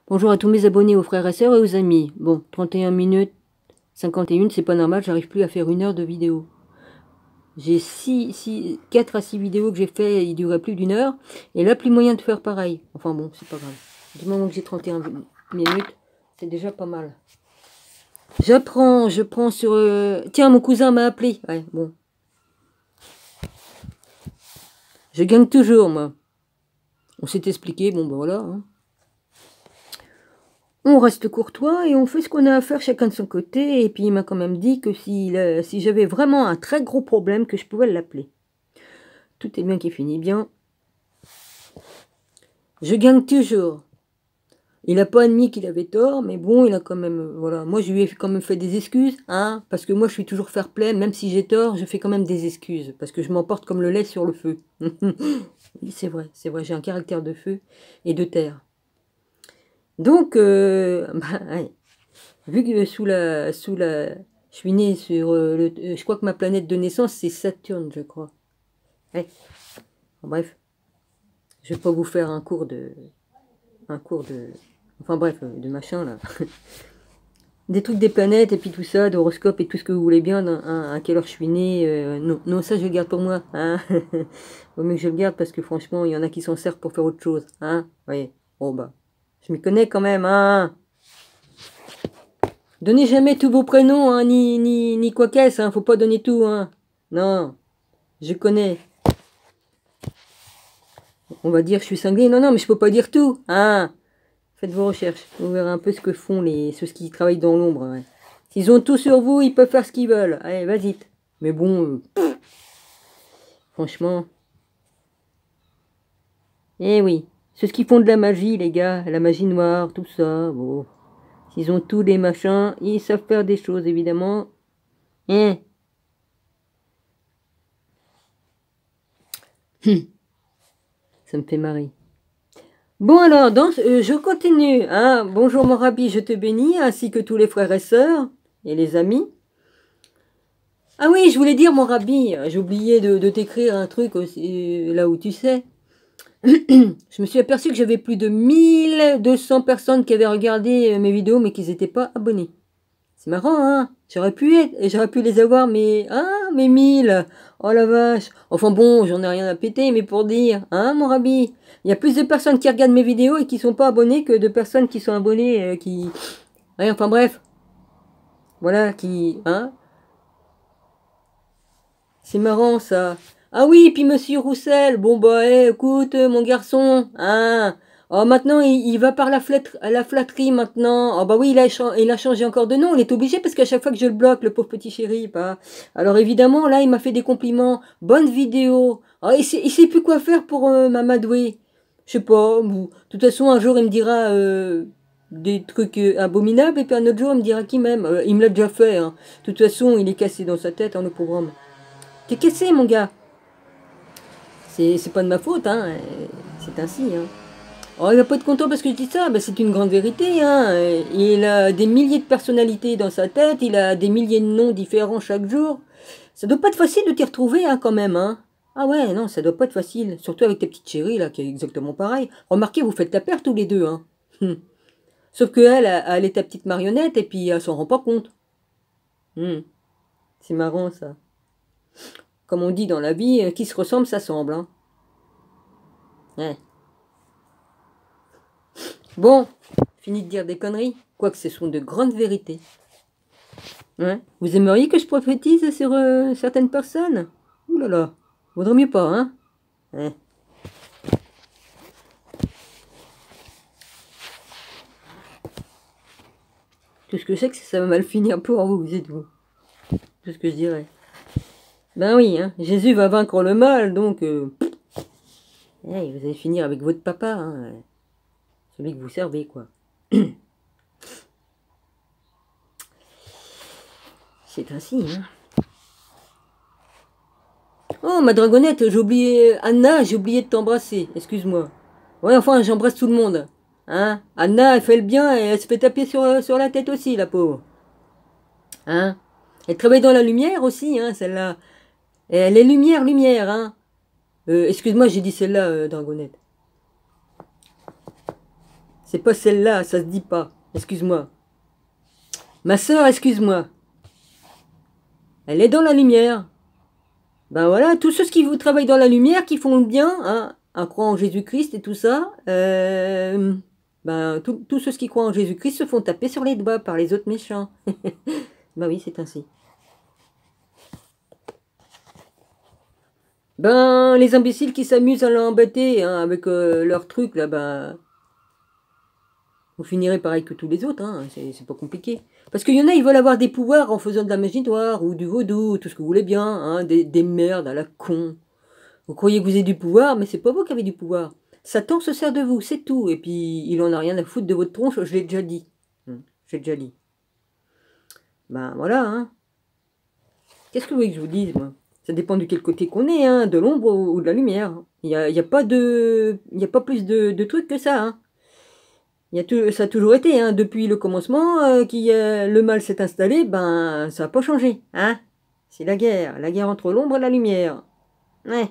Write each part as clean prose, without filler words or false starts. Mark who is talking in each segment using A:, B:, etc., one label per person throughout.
A: Bonjour à tous mes abonnés, aux frères et sœurs et aux amis. Bon, 31 minutes 51, c'est pas normal, j'arrive plus à faire 1 heure de vidéo. J'ai 4 à 6 vidéos que j'ai fait, ils duraient plus d'1 heure. Et là, plus moyen de faire pareil. Enfin bon, c'est pas grave. Du moment que j'ai 31 minutes, c'est déjà pas mal. Je prends sur... Tiens, mon cousin m'a appelé. Ouais, bon. Je gagne toujours, moi. On s'est expliqué, bon ben voilà. Hein. On reste courtois et on fait ce qu'on a à faire chacun de son côté. Et puis il m'a quand même dit que si j'avais vraiment un très gros problème, que je pouvais l'appeler. Tout est bien qui finit bien. Je gagne toujours. Il n'a pas admis qu'il avait tort, mais bon, il a quand même... voilà. Moi, je lui ai quand même fait des excuses, hein, parce que moi, je suis toujours fair play. Même si j'ai tort, je fais quand même des excuses, parce que je m'emporte comme le lait sur le feu. Oui, c'est vrai, j'ai un caractère de feu et de terre. Donc, bah, ouais. Vu que je suis né sur je crois que ma planète de naissance c'est Saturne, je crois. Ouais. Bon, bref, je vais pas vous faire un cours de, enfin bref, de machin là. Des trucs des planètes et puis tout ça, d'horoscope et tout ce que vous voulez bien, hein, à quelle heure je suis né. Non, non, ça je le garde pour moi. Hein. Vaut mieux que je le garde parce que franchement, il y en a qui s'en servent pour faire autre chose. Hein. Oui. Bon bah, je m'y connais quand même. Hein. Donnez jamais tous vos prénoms, hein, ni quoi qu'est-ce, hein, faut pas donner tout, hein. Non, je connais. On va dire je suis cinglé, non, non, mais je peux pas dire tout, hein. Faites vos recherches, vous verrez un peu ce que font ceux qui travaillent dans l'ombre, ouais. S'ils ont tout sur vous, ils peuvent faire ce qu'ils veulent, allez, vas-y. Mais bon, franchement. Eh oui, ceux qui font de la magie, les gars, la magie noire, tout ça, bon. S'ils ont tous les machins, ils savent faire des choses, évidemment. Hein. Ça me fait marrer. Bon alors, je continue. Hein. Bonjour mon rabbi, je te bénis, ainsi que tous les frères et sœurs et les amis. Ah oui, je voulais dire mon rabbi, j'ai oublié de t'écrire un truc aussi, là où tu sais. Je me suis aperçu que j'avais plus de 1200 personnes qui avaient regardé mes vidéos mais qui n'étaient pas abonnés. C'est marrant, hein. J'aurais pu les avoir, mais... Ah, mais 1000. Oh la vache. Enfin bon, j'en ai rien à péter, mais pour dire, hein, mon rabbi. Il y a plus de personnes qui regardent mes vidéos et qui sont pas abonnées que de personnes qui sont abonnées, qui... Ouais, enfin bref. Voilà, qui... Hein. C'est marrant, ça. Ah oui, puis monsieur Roussel. Bon bah, écoute, mon garçon, hein. Oh, maintenant, il va par la flatterie, maintenant. Oh, bah oui, il a changé encore de nom. Il est obligé parce qu'à chaque fois que je le bloque, le pauvre petit chéri, bah. Alors, évidemment, là, il m'a fait des compliments. Bonne vidéo. Oh, il sait plus quoi faire pour m'amadouer. Je sais pas. De toute façon, un jour, il me dira des trucs abominables et puis un autre jour, il me dira qu'il m'aime. Il me l'a déjà fait, hein. De toute façon, il est cassé dans sa tête, hein, le pauvre homme. T'es cassé, mon gars. C'est pas de ma faute, hein. C'est ainsi, hein. Oh, il va pas être content parce que je dis ça, ben, c'est une grande vérité, hein. Il a des milliers de personnalités dans sa tête, il a des milliers de noms différents chaque jour. Ça doit pas être facile de t'y retrouver, hein, quand même, hein. Ah ouais, non, ça doit pas être facile. Surtout avec ta petite chérie, là, qui est exactement pareil. Remarquez, vous faites la paire tous les deux, hein. Sauf que elle est ta petite marionnette et puis elle s'en rend pas compte. C'est marrant, ça. Comme on dit dans la vie, qui se ressemble s'assemble, hein. Ouais. Bon, fini de dire des conneries, quoique ce sont de grandes vérités. Hein? Vous aimeriez que je prophétise sur certaines personnes? Ouh là là, vaudrait mieux pas, hein? Ouais. Tout ce que je sais, que ça va mal finir pour vous, c'est tout. Tout ce que je dirais. Ben oui, hein, Jésus va vaincre le mal, donc... hey, vous allez finir avec votre papa, hein, celui que vous servez, quoi. C'est ainsi, hein. Oh, ma dragonnette, j'ai oublié... Anna, j'ai oublié de t'embrasser, excuse-moi. Ouais, enfin, j'embrasse tout le monde. Hein? Anna, elle fait le bien et elle se fait taper sur la tête aussi, la pauvre. Hein? Elle travaille dans la lumière aussi, hein, celle-là. Et elle est lumière, hein. Excuse-moi, j'ai dit celle-là, dragonnette. C'est pas celle-là, ça se dit pas. Excuse-moi. Ma sœur, excuse-moi. Elle est dans la lumière. Ben voilà, tous ceux qui vous travaillent dans la lumière, qui font le bien, hein, en croient en Jésus-Christ et tout ça, ben tous ceux qui croient en Jésus-Christ se font taper sur les doigts par les autres méchants. Ben oui, c'est ainsi. Ben, les imbéciles qui s'amusent à l'embêter hein, avec leurs trucs, là, ben... Vous finirez pareil que tous les autres, hein, c'est pas compliqué. Parce qu'il y en a, ils veulent avoir des pouvoirs en faisant de la magie noire, ou du vaudou, tout ce que vous voulez bien, hein, des merdes à la con. Vous croyez que vous avez du pouvoir, mais c'est pas vous qui avez du pouvoir. Satan se sert de vous, c'est tout. Et puis, il en a rien à foutre de votre tronche, je l'ai déjà dit. J'ai déjà dit. Ben voilà, hein. Qu'est-ce que vous voulez que je vous dise, moi? Ça dépend de quel côté qu'on est, hein, de l'ombre ou de la lumière. Il y a pas plus de trucs que ça, hein. Ça a toujours été, hein, depuis le commencement, le mal s'est installé, ben ça n'a pas changé, hein. C'est la guerre entre l'ombre et la lumière. Ouais.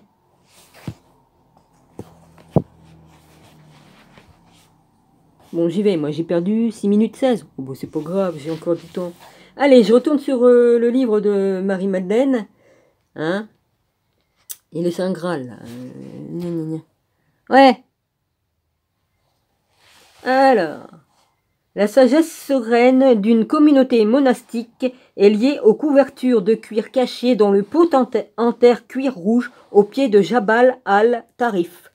A: Bon, j'y vais, moi j'ai perdu 6 minutes 16. Oh, bon, c'est pas grave, j'ai encore du temps. Allez, je retourne sur le livre de Marie-Madeleine, hein. Et le Saint Graal, là. Ouais. Alors... La sagesse sereine d'une communauté monastique est liée aux couvertures de cuir cachées dans le pot en terre cuir rouge au pied de Jabal al-Tarif.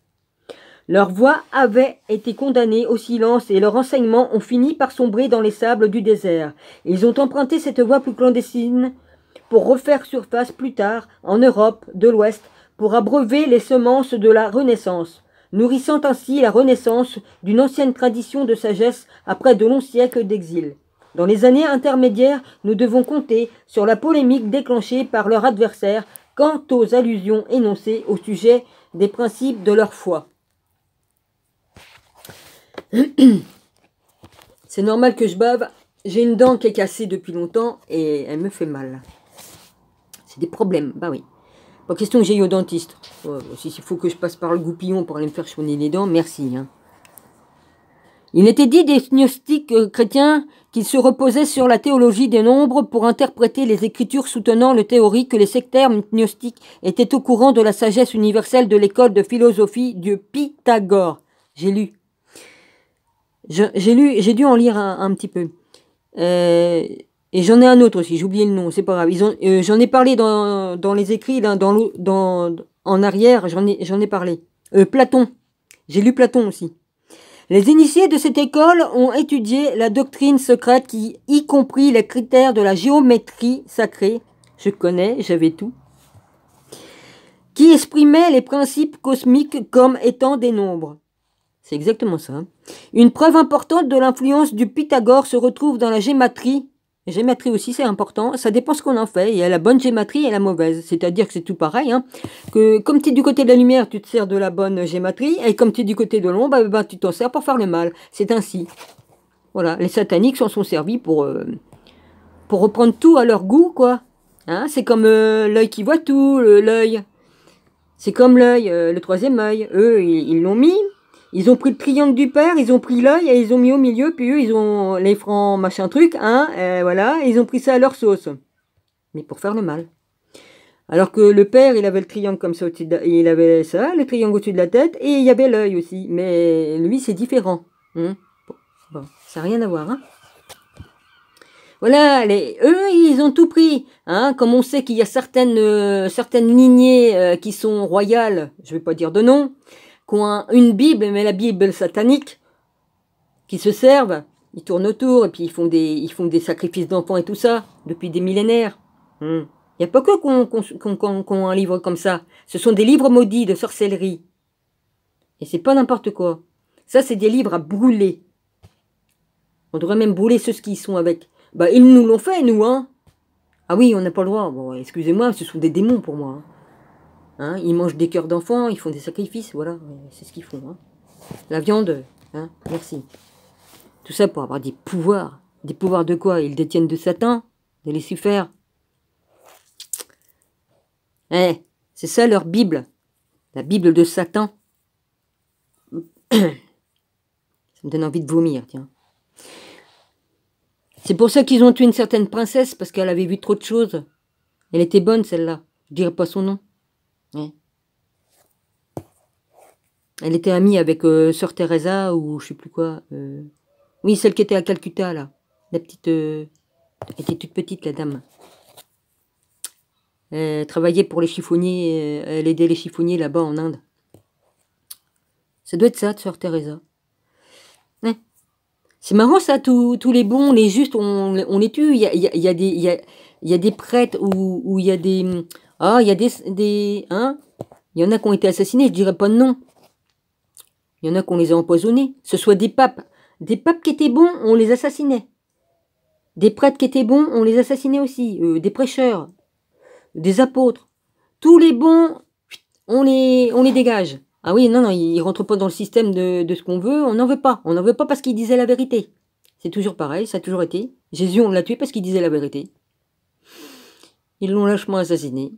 A: Leurs voix avaient été condamnées au silence et leurs enseignements ont fini par sombrer dans les sables du désert. Ils ont emprunté cette voie plus clandestine pour refaire surface plus tard en Europe de l'Ouest pour abreuver les semences de la Renaissance, nourrissant ainsi la renaissance d'une ancienne tradition de sagesse après de longs siècles d'exil. Dans les années intermédiaires, nous devons compter sur la polémique déclenchée par leurs adversaires quant aux allusions énoncées au sujet des principes de leur foi. C'est normal que je bave, j'ai une dent qui est cassée depuis longtemps et elle me fait mal. C'est des problèmes, bah oui. Pas question que j'aille au dentiste. Ouais, s'il faut que je passe par le goupillon pour aller me faire soigner les dents, merci. Hein. Il était dit des gnostiques chrétiens qu'ils se reposaient sur la théologie des nombres pour interpréter les écritures soutenant le théorie que les sectaires gnostiques étaient au courant de la sagesse universelle de l'école de philosophie de Pythagore. J'ai lu. J'ai dû en lire un petit peu. Et j'en ai un autre aussi, j'ai oublié le nom, c'est pas grave. J'en ai parlé dans les écrits, là, en arrière, j'en ai parlé. Platon, j'ai lu Platon aussi. Les initiés de cette école ont étudié la doctrine secrète qui, y compris les critères de la géométrie sacrée, je connais, j'avais tout, qui exprimait les principes cosmiques comme étant des nombres. C'est exactement ça. Une preuve importante de l'influence du Pythagore se retrouve dans la gématrie. La gématrie aussi, c'est important. Ça dépend ce qu'on en fait. Il y a la bonne gématrie et la mauvaise. C'est-à-dire que c'est tout pareil. Hein. Que comme tu es du côté de la lumière, tu te sers de la bonne gématrie. Et comme tu es du côté de l'ombre, ben, tu t'en sers pour faire le mal. C'est ainsi. Voilà. Les sataniques s'en sont servis pour reprendre tout à leur goût, quoi. Hein, c'est comme l'œil qui voit tout, l'œil. C'est comme l'œil, le troisième œil. Eux, ils l'ont mis. Ils ont pris le triangle du père, ils ont pris l'œil et ils ont mis au milieu, puis eux, ils ont les francs machin truc, hein, voilà, ils ont pris ça à leur sauce. Mais pour faire le mal. Alors que le père, il avait le triangle comme ça au-dessus il avait ça, le triangle au-dessus de la tête, et il y avait l'œil aussi. Mais lui, c'est différent. Hein. Bon, ça n'a rien à voir, hein. Voilà, eux, ils ont tout pris. Hein, comme on sait qu'il y a certaines lignées qui sont royales, je vais pas dire de nom, qui ont une Bible, mais la Bible satanique, qui se servent, ils tournent autour, et puis ils font des sacrifices d'enfants et tout ça, depuis des millénaires. Il n'y a pas que qu'on un livre comme ça. Ce sont des livres maudits de sorcellerie. Et c'est pas n'importe quoi. Ça, c'est des livres à brûler. On devrait même brûler ceux qui y sont avec. Bah, ils nous l'ont fait, nous, hein. Ah oui, on n'a pas le droit. Bon, excusez-moi, ce sont des démons pour moi. Hein. Hein, ils mangent des cœurs d'enfants, ils font des sacrifices, voilà, c'est ce qu'ils font. Hein. La viande, hein, merci. Tout ça pour avoir des pouvoirs. Des pouvoirs de quoi? Ils détiennent de Satan, de Lucifer. C'est ça leur Bible. La Bible de Satan. Ça me donne envie de vomir, tiens. C'est pour ça qu'ils ont tué une certaine princesse, parce qu'elle avait vu trop de choses. Elle était bonne, celle-là. Je dirais pas son nom. Ouais. Elle était amie avec Sœur Teresa, ou je sais plus quoi. Oui, celle qui était à Calcutta, là. La petite... elle était toute petite, la dame. Elle travaillait pour les chiffonniers. Elle aidait les chiffonniers là-bas en Inde. Ça doit être ça, Sœur Teresa. Ouais. C'est marrant ça, tous les bons, les justes, on les tue. Il y a des prêtres où il y a des... Ah, il y a des hein, il y en a qui ont été assassinés, je dirais pas de nom. Il y en a qui on les a empoisonnés. Ce soit des papes. Des papes qui étaient bons, on les assassinait. Des prêtres qui étaient bons, on les assassinait aussi. Des prêcheurs, des apôtres. Tous les bons, on les dégage. Ah oui, non, ils rentrent pas dans le système de ce qu'on veut, on n'en veut pas. On n'en veut pas parce qu'ils disaient la vérité. C'est toujours pareil, ça a toujours été. Jésus, on l'a tué parce qu'il disait la vérité. Ils l'ont lâchement assassiné.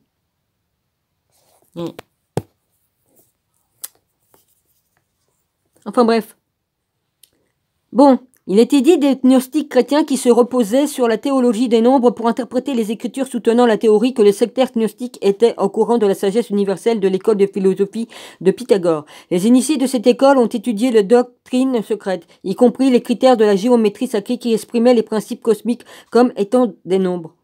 A: Enfin bref. Bon, il était dit des gnostiques chrétiens qui se reposaient sur la théologie des nombres pour interpréter les Écritures soutenant la théorie que les sectaires gnostiques étaient au courant de la sagesse universelle de l'école de philosophie de Pythagore. Les initiés de cette école ont étudié les doctrines secrètes, y compris les critères de la géométrie sacrée qui exprimaient les principes cosmiques comme étant des nombres.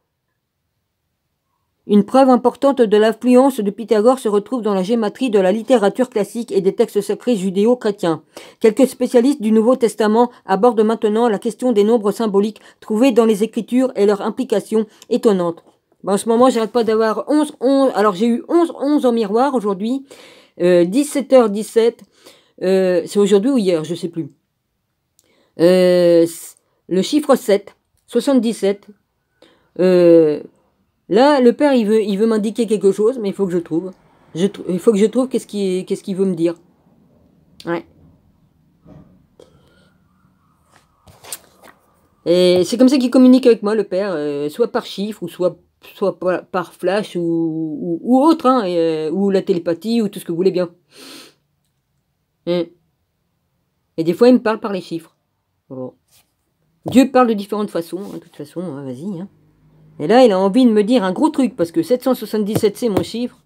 A: Une preuve importante de l'influence de Pythagore se retrouve dans la gématrie de la littérature classique et des textes sacrés judéo-chrétiens. Quelques spécialistes du Nouveau Testament abordent maintenant la question des nombres symboliques trouvés dans les Écritures et leur implication étonnante. En ce moment, j'arrête pas d'avoir 11. Alors, j'ai eu 11 en miroir aujourd'hui. 17h17. C'est aujourd'hui ou hier, je sais plus. Le chiffre 7. 77. Là, le père, il veut m'indiquer quelque chose, mais il faut que je trouve. Il faut que je trouve qu'est-ce qu'il veut me dire. Ouais. Et c'est comme ça qu'il communique avec moi, le père, soit par chiffre, ou soit par flash, ou autre, hein, ou la télépathie, ou tout ce que vous voulez bien. Et des fois, il me parle par les chiffres. Bon. Dieu parle de différentes façons, hein, de toute façon, hein, vas-y, hein. Et là, il a envie de me dire un gros truc, parce que 777, c'est mon chiffre,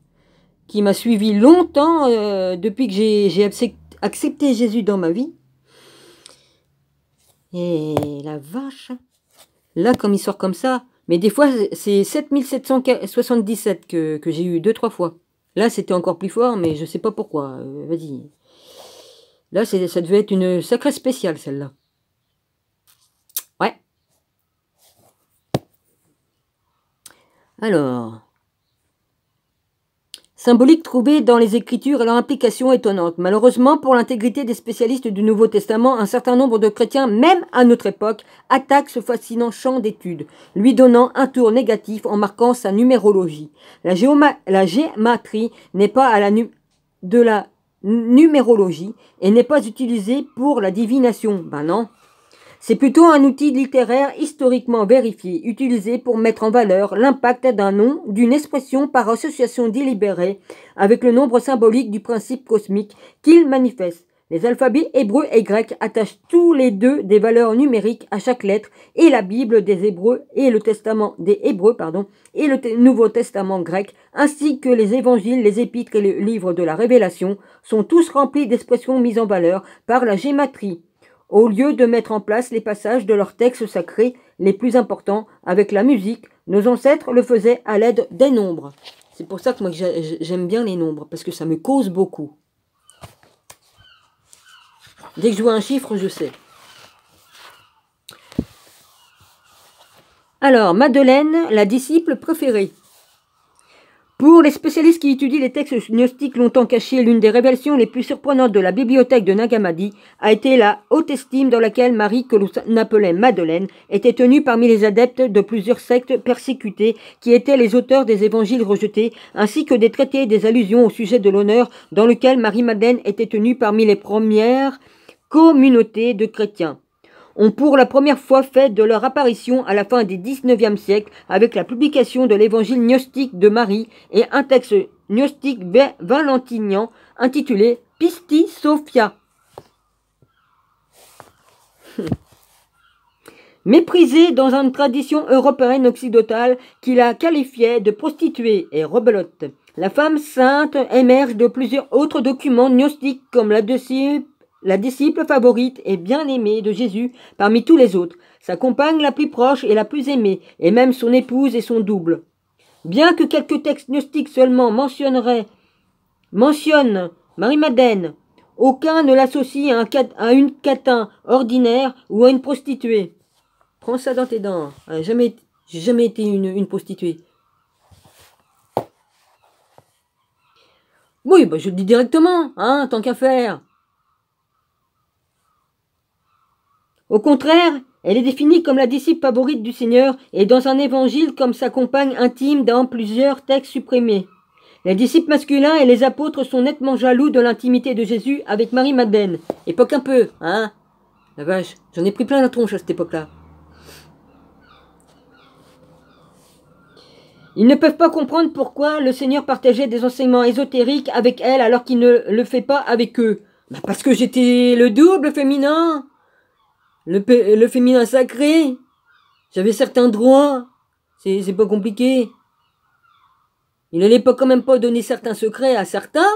A: qui m'a suivi longtemps depuis que j'ai accepté Jésus dans ma vie. Et la vache. Là, comme il sort comme ça, mais des fois, c'est 7777 que j'ai eu 2-3 fois. Là, c'était encore plus fort, mais je sais pas pourquoi. Vas-y. Là, ça devait être une sacrée spéciale, celle-là. Ouais. Alors, symbolique trouvée dans les Écritures et leur implication étonnante. Malheureusement, pour l'intégrité des spécialistes du Nouveau Testament, un certain nombre de chrétiens, même à notre époque, attaquent ce fascinant champ d'études, lui donnant un tour négatif en marquant sa numérologie. La gématrie n'est pas de la numérologie et n'est pas utilisée pour la divination. Ben non. C'est plutôt un outil littéraire historiquement vérifié, utilisé pour mettre en valeur l'impact d'un nom, d'une expression par association délibérée avec le nombre symbolique du principe cosmique qu'il manifeste. Les alphabets hébreux et grecs attachent tous les deux des valeurs numériques à chaque lettre et la Bible des Hébreux et le Testament des Hébreux, et le Nouveau Testament grec, ainsi que les évangiles, les épîtres et le livre de la Révélation sont tous remplis d'expressions mises en valeur par la gématrie, au lieu de mettre en place les passages de leurs textes sacrés les plus importants avec la musique. Nos ancêtres le faisaient à l'aide des nombres. C'est pour ça que moi j'aime bien les nombres, parce que ça me cause beaucoup. Dès que je vois un chiffre, je sais. Alors, Madeleine, la disciple préférée. Pour les spécialistes qui étudient les textes gnostiques longtemps cachés, l'une des révélations les plus surprenantes de la bibliothèque de Nag Hammadi a été la haute estime dans laquelle Marie, que l'on appelait Madeleine, était tenue parmi les adeptes de plusieurs sectes persécutées qui étaient les auteurs des évangiles rejetés, ainsi que des traités et des allusions au sujet de l'honneur dans lequel Marie-Madeleine était tenue parmi les premières communautés de chrétiens ont pour la première fois fait de leur apparition à la fin du XIXe siècle avec la publication de l'évangile gnostique de Marie et un texte gnostique valentinien intitulé Pistis Sophia. Méprisée dans une tradition européenne occidentale qui la qualifiait de prostituée et rebelote. La femme sainte émerge de plusieurs autres documents gnostiques comme la disciple favorite et bien-aimée de Jésus parmi tous les autres, sa compagne la plus proche et la plus aimée, et même son épouse et son double. Bien que quelques textes gnostiques seulement mentionnent Marie-Madeleine, aucun ne l'associe à une catin ordinaire ou à une prostituée. Prends ça dans tes dents. J'ai jamais été une prostituée. Oui, bah je le dis directement, hein, tant qu'à faire. Au contraire, elle est définie comme la disciple favorite du Seigneur et dans un évangile comme sa compagne intime dans plusieurs textes supprimés. Les disciples masculins et les apôtres sont nettement jaloux de l'intimité de Jésus avec Marie-Madeleine. Époque un peu, hein. La vache, j'en ai pris plein la tronche à cette époque-là. Ils ne peuvent pas comprendre pourquoi le Seigneur partageait des enseignements ésotériques avec elle alors qu'il ne le fait pas avec eux. Bah parce que j'étais le double féminin. Le féminin sacré. J'avais certains droits. C'est pas compliqué. Il n'allait pas quand même pas donner certains secrets à certains.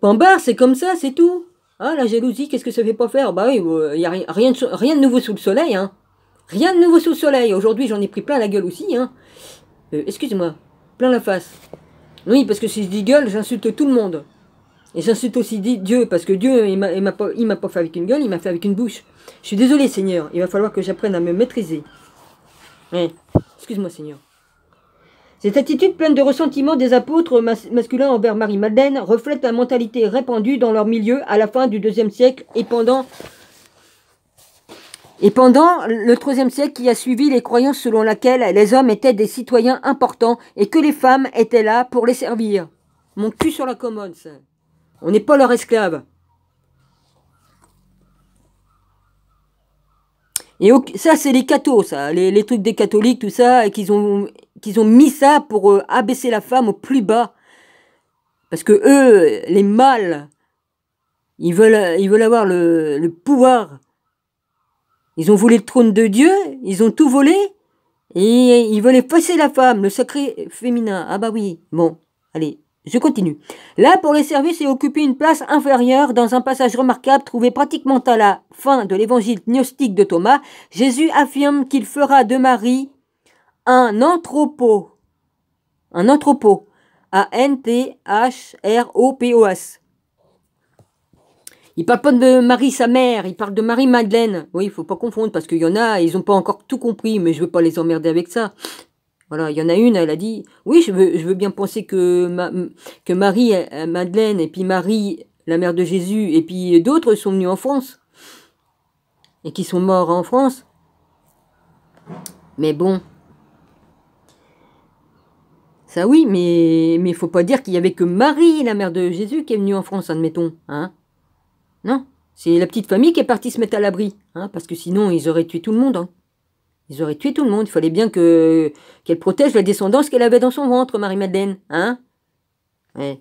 A: Point barre, c'est comme ça, c'est tout. Ah, la jalousie, qu'est-ce que ça fait pas faire? Bah oui, il n'y a rien de nouveau sous le soleil, hein. Rien de nouveau sous le soleil. Aujourd'hui, j'en ai pris plein la gueule aussi, hein. Excusez-moi, plein la face. Oui, parce que si je dis gueule, j'insulte tout le monde. Et j'insulte aussi Dieu, parce que Dieu, il m'a pas fait avec une gueule, il m'a fait avec une bouche. Je suis désolé, Seigneur, il va falloir que j'apprenne à me maîtriser. Ouais. Excuse-moi, Seigneur. Cette attitude pleine de ressentiment des apôtres masculins envers Marie-Madeleine reflète la mentalité répandue dans leur milieu à la fin du IIe siècle et pendant le IIIe siècle qui a suivi, les croyances selon laquelle les hommes étaient des citoyens importants et que les femmes étaient là pour les servir. Mon cul sur la commode, ça. On n'est pas leur esclave. Et ça, c'est les cathos, ça, les trucs des catholiques, tout ça, et qu'ils ont mis ça pour abaisser la femme au plus bas. Parce que eux, les mâles, ils veulent avoir le pouvoir. Ils ont volé le trône de Dieu, ils ont tout volé, et ils veulent effacer la femme, le sacré féminin. Ah bah oui, bon, allez, je continue. Là, pour les services et occuper une place inférieure dans un passage remarquable trouvé pratiquement à la fin de l'évangile gnostique de Thomas, Jésus affirme qu'il fera de Marie un entrepôt. Un entrepôt. A-N-T-H-R-O-P-O-S. Il parle pas de Marie, sa mère, il parle de Marie-Madeleine. Oui, il faut pas confondre, parce qu'il y en a, ils ont pas encore tout compris, mais je veux pas les emmerder avec ça. Voilà, il y en a une, elle a dit, oui, je veux bien penser que Marie, Madeleine, et puis Marie, la mère de Jésus, et puis d'autres sont venus en France. Et qui sont morts en France. Mais bon. Ça oui, mais faut pas dire qu'il y avait que Marie, la mère de Jésus, qui est venue en France, admettons, hein. Non, c'est la petite famille qui est partie se mettre à l'abri, hein, parce que sinon ils auraient tué tout le monde. Hein. Ils auraient tué tout le monde. Il fallait bien qu'elle protège la descendance qu'elle avait dans son ventre, Marie-Madeleine, hein. Ouais.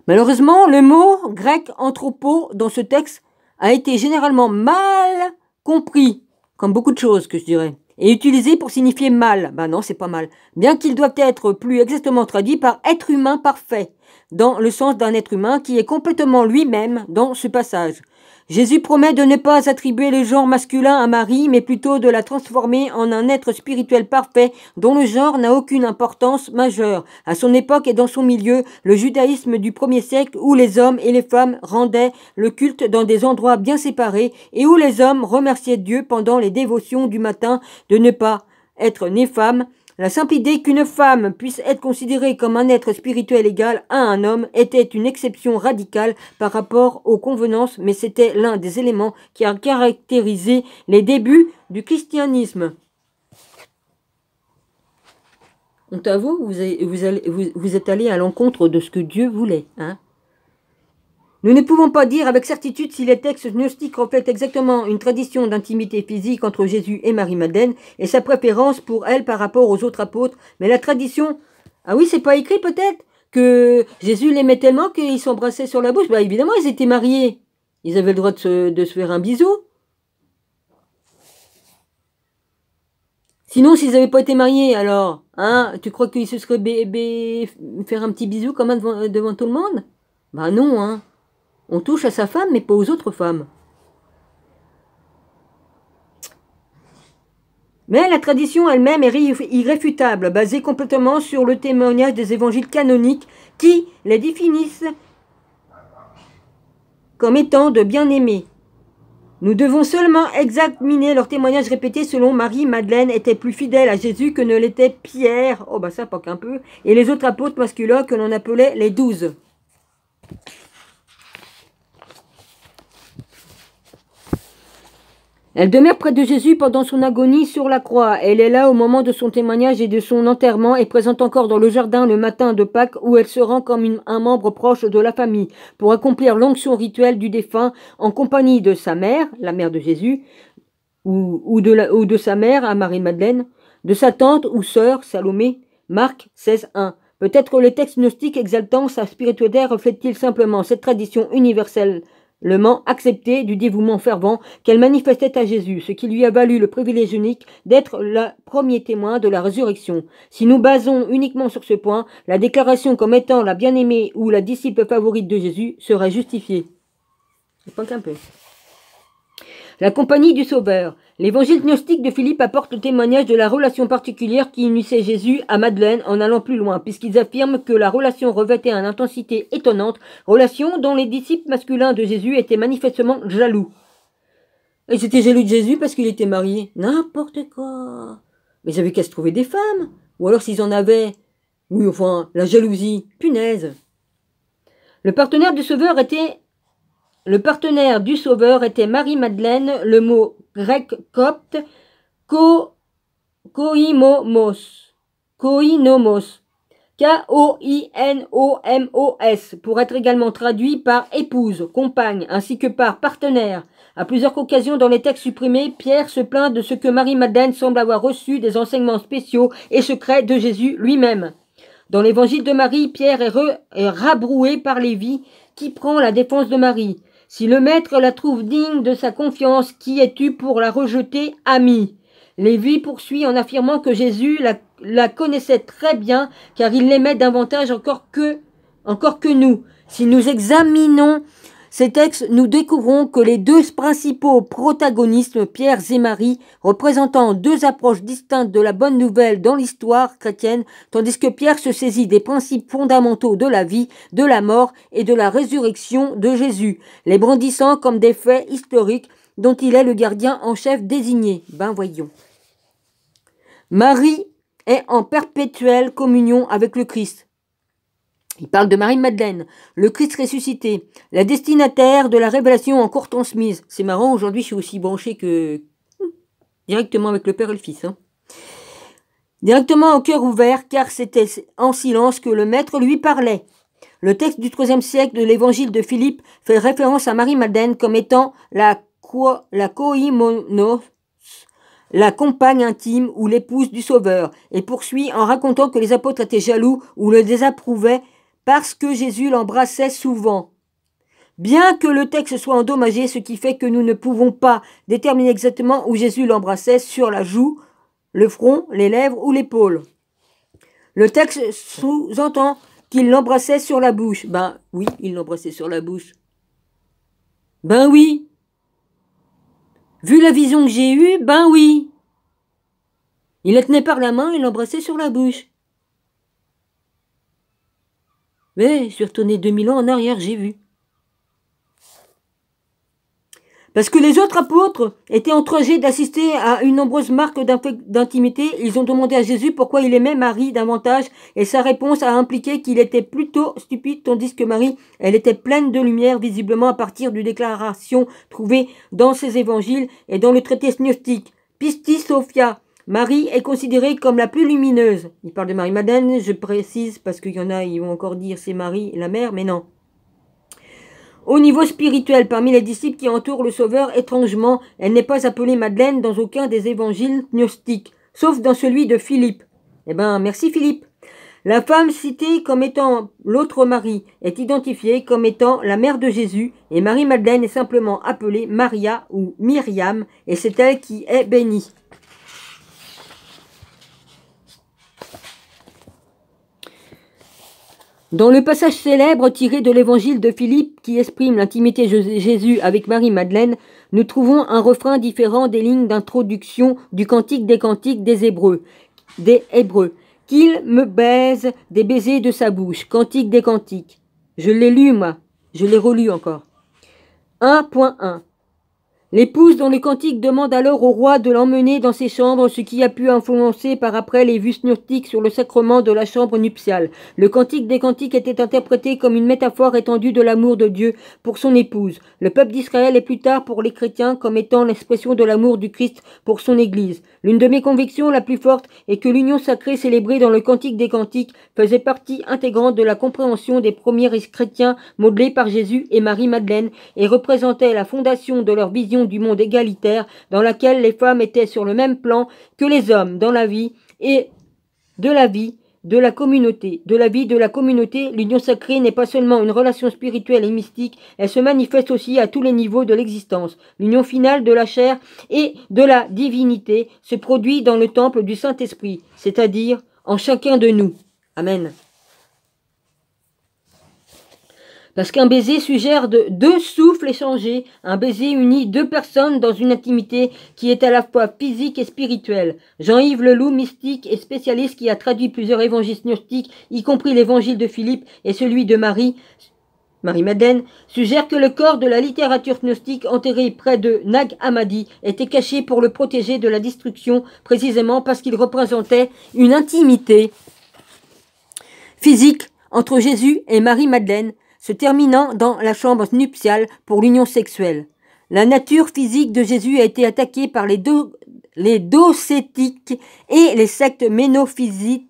A: Malheureusement, le mot grec anthropo dans ce texte a été généralement mal compris, comme beaucoup de choses que je dirais, et utilisé pour signifier mal. Ben non, c'est pas mal. Bien qu'il doive être plus exactement traduit par être humain parfait, dans le sens d'un être humain qui est complètement lui-même dans ce passage. Jésus promet de ne pas attribuer le genre masculin à Marie, mais plutôt de la transformer en un être spirituel parfait dont le genre n'a aucune importance majeure. À son époque et dans son milieu, le judaïsme du 1er siècle où les hommes et les femmes rendaient le culte dans des endroits bien séparés et où les hommes remerciaient Dieu pendant les dévotions du matin de ne pas être née femme. La simple idée qu'une femme puisse être considérée comme un être spirituel égal à un homme était une exception radicale par rapport aux convenances, mais c'était l'un des éléments qui a caractérisé les débuts du christianisme. Honte à vous, vous êtes allé à l'encontre de ce que Dieu voulait, hein. Nous ne pouvons pas dire avec certitude si les textes gnostiques reflètent exactement une tradition d'intimité physique entre Jésus et Marie-Madeleine et sa préférence pour elle par rapport aux autres apôtres, mais la tradition... Ah oui, c'est pas écrit peut-être que Jésus l'aimait tellement qu'ils s'embrassaient sur la bouche. Bah évidemment, ils étaient mariés. Ils avaient le droit de se faire un bisou. Sinon, s'ils n'avaient pas été mariés, alors, hein, tu crois qu'ils se seraient faire un petit bisou comme devant tout le monde? Bah non, hein. On touche à sa femme, mais pas aux autres femmes. Mais la tradition elle-même est irréfutable, basée complètement sur le témoignage des évangiles canoniques qui les définissent comme étant de bien-aimés. Nous devons seulement examiner leurs témoignages répétés selon Marie-Madeleine était plus fidèle à Jésus que ne l'était Pierre, oh bah ça pas qu'un peu, et les autres apôtres masculins que l'on appelait les 12. Elle demeure près de Jésus pendant son agonie sur la croix. Elle est là au moment de son témoignage et de son enterrement et présente encore dans le jardin le matin de Pâques où elle se rend comme un membre proche de la famille pour accomplir l'onction rituelle du défunt en compagnie de sa mère, la mère de Jésus, ou de sa mère à Marie-Madeleine, de sa tante ou sœur Salomé, Marc 16:1. Peut-être le texte gnostique exaltant sa spiritualité reflète-t-il simplement cette tradition universelle accepté du dévouement fervent qu'elle manifestait à Jésus, ce qui lui a valu le privilège unique d'être le premier témoin de la résurrection. Si nous basons uniquement sur ce point, la déclaration comme étant la bien-aimée ou la disciple favorite de Jésus serait justifiée. Pas qu'un peu. La compagnie du Sauveur. L'évangile gnostique de Philippe apporte le témoignage de la relation particulière qui unissait Jésus à Madeleine en allant plus loin, puisqu'ils affirment que la relation revêtait une intensité étonnante, relation dont les disciples masculins de Jésus étaient manifestement jaloux. Ils étaient jaloux de Jésus parce qu'il était marié. N'importe quoi. Mais ils avaient qu'à se trouver des femmes. Ou alors s'ils en avaient. Oui, enfin, la jalousie. Punaise. Le partenaire du Sauveur était Marie-Madeleine, le mot grec copte, koinomos, K-O-I-N-O-M-O-S, pour être également traduit par épouse, compagne, ainsi que par partenaire. À plusieurs occasions dans les textes supprimés, Pierre se plaint de ce que Marie-Madeleine semble avoir reçu des enseignements spéciaux et secrets de Jésus lui-même. Dans l'évangile de Marie, Pierre est rabroué par Lévi, qui prend la défense de Marie. Si le maître la trouve digne de sa confiance, qui es-tu pour la rejeter, ami? Lévi poursuit en affirmant que Jésus la connaissait très bien, car il l'aimait davantage encore que nous. Si nous examinons ces textes, nous découvrons que les deux principaux protagonistes, Pierre et Marie, représentant deux approches distinctes de la bonne nouvelle dans l'histoire chrétienne, tandis que Pierre se saisit des principes fondamentaux de la vie, de la mort et de la résurrection de Jésus, les brandissant comme des faits historiques dont il est le gardien en chef désigné. Ben voyons. Marie est en perpétuelle communion avec le Christ. Il parle de Marie-Madeleine, le Christ ressuscité, la destinataire de la révélation encore transmise. C'est marrant, aujourd'hui je suis aussi branché que directement avec le Père et le Fils. Directement au cœur ouvert, car c'était en silence que le Maître lui parlait. Le texte du IIIe siècle de l'évangile de Philippe fait référence à Marie-Madeleine comme étant la koimonos, la compagne intime ou l'épouse du Sauveur, et poursuit en racontant que les apôtres étaient jaloux ou le désapprouvaient parce que Jésus l'embrassait souvent. Bien que le texte soit endommagé, ce qui fait que nous ne pouvons pas déterminer exactement où Jésus l'embrassait, sur la joue, le front, les lèvres ou l'épaule. Le texte sous-entend qu'il l'embrassait sur la bouche. Ben oui, il l'embrassait sur la bouche. Ben oui. Vu la vision que j'ai eue, ben oui. Il la tenait par la main et l'embrassait sur la bouche. Mais je suis retourné 2000 ans en arrière, j'ai vu. Parce que les autres apôtres étaient encouragés d'assister à une nombreuse marque d'intimité, ils ont demandé à Jésus pourquoi il aimait Marie davantage, et sa réponse a impliqué qu'il était plutôt stupide, tandis que Marie, elle était pleine de lumière, visiblement à partir d'une déclaration trouvée dans ses évangiles et dans le traité gnostique. Pistis Sophia. Marie est considérée comme la plus lumineuse. Il parle de Marie-Madeleine, je précise, parce qu'il y en a, ils vont encore dire c'est Marie, la mère, mais non. Au niveau spirituel, parmi les disciples qui entourent le Sauveur, étrangement, elle n'est pas appelée Madeleine dans aucun des évangiles gnostiques, sauf dans celui de Philippe. Eh ben, merci Philippe. La femme citée comme étant l'autre Marie est identifiée comme étant la mère de Jésus et Marie-Madeleine est simplement appelée Maria ou Myriam et c'est elle qui est bénie. Dans le passage célèbre tiré de l'évangile de Philippe qui exprime l'intimité de Jésus avec Marie-Madeleine, nous trouvons un refrain différent des lignes d'introduction du Cantique des Cantiques des Hébreux. Qu'il me baise des baisers de sa bouche. Cantique des Cantiques. Je l'ai lu, moi. Je l'ai relu encore. 1.1. L'épouse dans le cantique demande alors au roi de l'emmener dans ses chambres, ce qui a pu influencer par après les vues gnostiques sur le sacrement de la chambre nuptiale. Le cantique des cantiques était interprété comme une métaphore étendue de l'amour de Dieu pour son épouse, le peuple d'Israël et plus tard pour les chrétiens comme étant l'expression de l'amour du Christ pour son Église. L'une de mes convictions la plus forte est que l'union sacrée célébrée dans le cantique des cantiques faisait partie intégrante de la compréhension des premiers chrétiens modelés par Jésus et Marie-Madeleine et représentait la fondation de leur vision du monde égalitaire dans laquelle les femmes étaient sur le même plan que les hommes dans la vie et de la vie de la communauté. L'union sacrée n'est pas seulement une relation spirituelle et mystique, elle se manifeste aussi à tous les niveaux de l'existence. L'union finale de la chair et de la divinité se produit dans le temple du Saint-Esprit, c'est-à-dire en chacun de nous. Amen. Parce qu'un baiser suggère deux souffles échangés, un baiser unit deux personnes dans une intimité qui est à la fois physique et spirituelle. Jean-Yves Leloup, mystique et spécialiste qui a traduit plusieurs évangiles gnostiques, y compris l'évangile de Philippe et celui de Marie-Madeleine, suggère que le corps de la littérature gnostique enterré près de Nag Hammadi était caché pour le protéger de la destruction, précisément parce qu'il représentait une intimité physique entre Jésus et Marie-Madeleine, se terminant dans la chambre nuptiale pour l'union sexuelle. La nature physique de Jésus a été attaquée par les docétiques et les sectes ménophysites,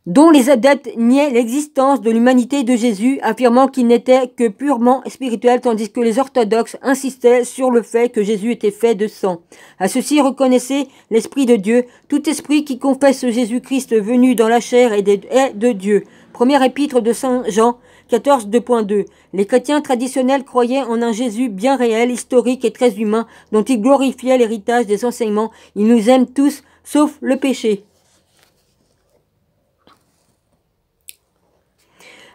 A: dont les adeptes niaient l'existence de l'humanité de Jésus, affirmant qu'il n'était que purement spirituel, tandis que les orthodoxes insistaient sur le fait que Jésus était fait de sang. À ceci reconnaissez l'Esprit de Dieu, tout esprit qui confesse Jésus-Christ venu dans la chair est de Dieu. Première épître de Saint Jean 14, 2.2. Les chrétiens traditionnels croyaient en un Jésus bien réel, historique et très humain, dont ils glorifiaient l'héritage des enseignements. Ils nous aiment tous, sauf le péché.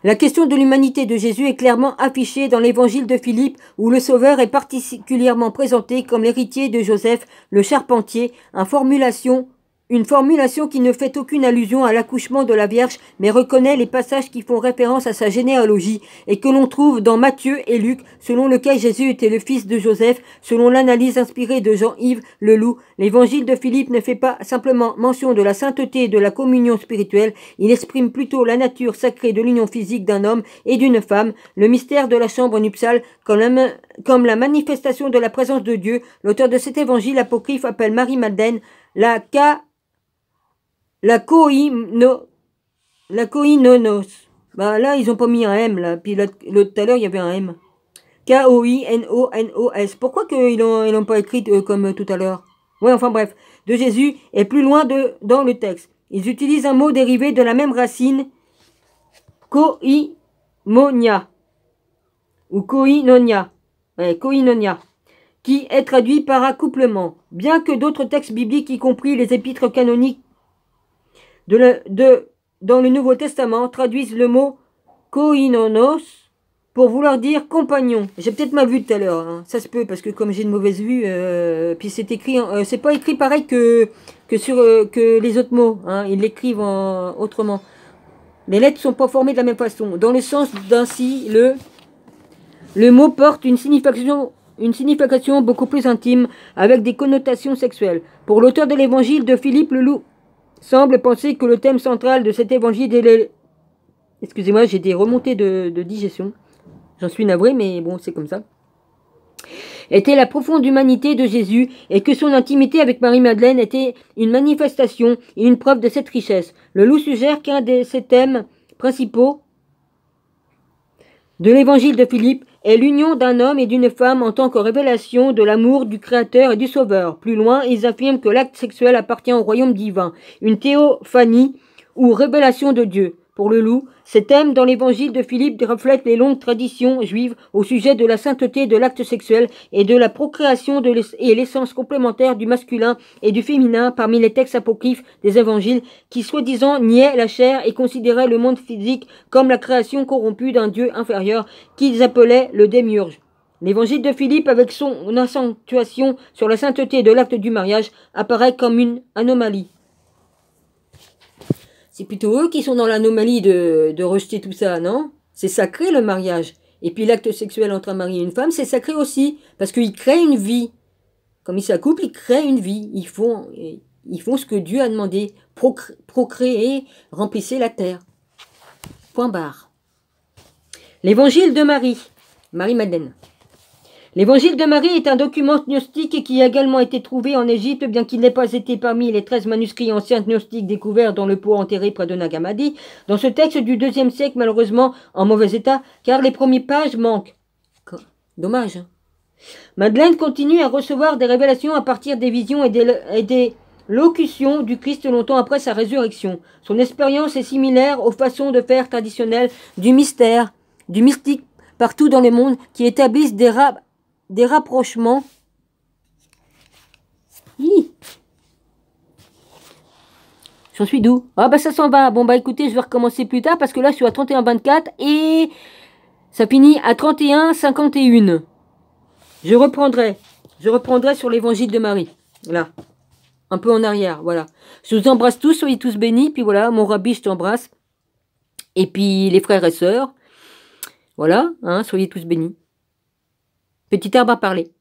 A: La question de l'humanité de Jésus est clairement affichée dans l'évangile de Philippe, où le Sauveur est particulièrement présenté comme l'héritier de Joseph, le charpentier, une formulation qui ne fait aucune allusion à l'accouchement de la Vierge, mais reconnaît les passages qui font référence à sa généalogie et que l'on trouve dans Matthieu et Luc, selon lequel Jésus était le fils de Joseph, selon l'analyse inspirée de Jean-Yves Leloup. L'évangile de Philippe ne fait pas simplement mention de la sainteté et de la communion spirituelle, il exprime plutôt la nature sacrée de l'union physique d'un homme et d'une femme, le mystère de la chambre nuptiale comme la manifestation de la présence de Dieu. L'auteur de cet évangile apocryphe appelle Marie-Madeleine la koinonos. Bah là, ils ont pas mis un M, là. Puis l'autre tout à l'heure, il y avait un M. K-O-I-N-O-N-O-S. Pourquoi qu'ils l'ont pas écrit comme tout à l'heure? Ouais, enfin bref. De Jésus est plus loin dans le texte. Ils utilisent un mot dérivé de la même racine, koinonia. Ou koinonia. Ouais, koinonia. Qui est traduit par accouplement. Bien que d'autres textes bibliques, y compris les épîtres canoniques, dans le Nouveau Testament traduisent le mot koinonos pour vouloir dire compagnon. J'ai peut-être mal vu tout à l'heure, hein. Ça se peut parce que comme j'ai une mauvaise vue, puis c'est écrit, c'est pas écrit pareil que les autres mots, hein. Ils l'écrivent autrement. Les lettres sont pas formées de la même façon. Dans le sens d'ainsi, le mot porte une signification beaucoup plus intime avec des connotations sexuelles. Pour l'auteur de l'évangile de Philippe Leloup, semble penser que le thème central de cet évangile est... Excusez-moi, j'ai des remontées de digestion. J'en suis navré, mais bon, c'est comme ça. Était la profonde humanité de Jésus et que son intimité avec Marie-Madeleine était une manifestation et une preuve de cette richesse. Leloup suggère qu'un de ses thèmes principaux de l'évangile de Philippe est l'union d'un homme et d'une femme en tant que révélation de l'amour du Créateur et du Sauveur. Plus loin, ils affirment que l'acte sexuel appartient au royaume divin, une théophanie ou révélation de Dieu. Pour le loup, ces thèmes dans l'évangile de Philippe reflètent les longues traditions juives au sujet de la sainteté de l'acte sexuel et de la procréation et l'essence complémentaire du masculin et du féminin parmi les textes apocryphes des évangiles qui soi-disant niaient la chair et considéraient le monde physique comme la création corrompue d'un Dieu inférieur qu'ils appelaient le démiurge. L'évangile de Philippe, avec son accentuation sur la sainteté de l'acte du mariage, apparaît comme une anomalie. C'est plutôt eux qui sont dans l'anomalie de rejeter tout ça, non? C'est sacré le mariage. Et puis l'acte sexuel entre un mari et une femme, c'est sacré aussi. Parce qu'ils créent une vie. Comme ils s'accouplent, ils créent une vie. Ils font ce que Dieu a demandé. Procréer, remplissez la terre. Point barre. L'évangile de Marie. Marie-Madeleine. L'évangile de Marie est un document gnostique qui a également été trouvé en Égypte, bien qu'il n'ait pas été parmi les 13 manuscrits anciens gnostiques découverts dans le pot enterré près de Nag Hammadi. Dans ce texte du IIe siècle, malheureusement en mauvais état, car les premières pages manquent. Dommage. Hein. Madeleine continue à recevoir des révélations à partir des visions et des locutions du Christ longtemps après sa résurrection. Son expérience est similaire aux façons de faire traditionnelles du mystère, du mystique partout dans le monde qui établissent des rapprochements. J'en suis d'où? Ah bah ça s'en va. Bon bah écoutez, je vais recommencer plus tard parce que là je suis à 31,24 et ça finit à 31,51. Je reprendrai sur l'évangile de Marie. Là. Un peu en arrière, voilà. Je vous embrasse tous, soyez tous bénis. Puis voilà, mon rabbi, je t'embrasse. Et puis les frères et sœurs. Voilà, hein, soyez tous bénis. Petit arbre à parler.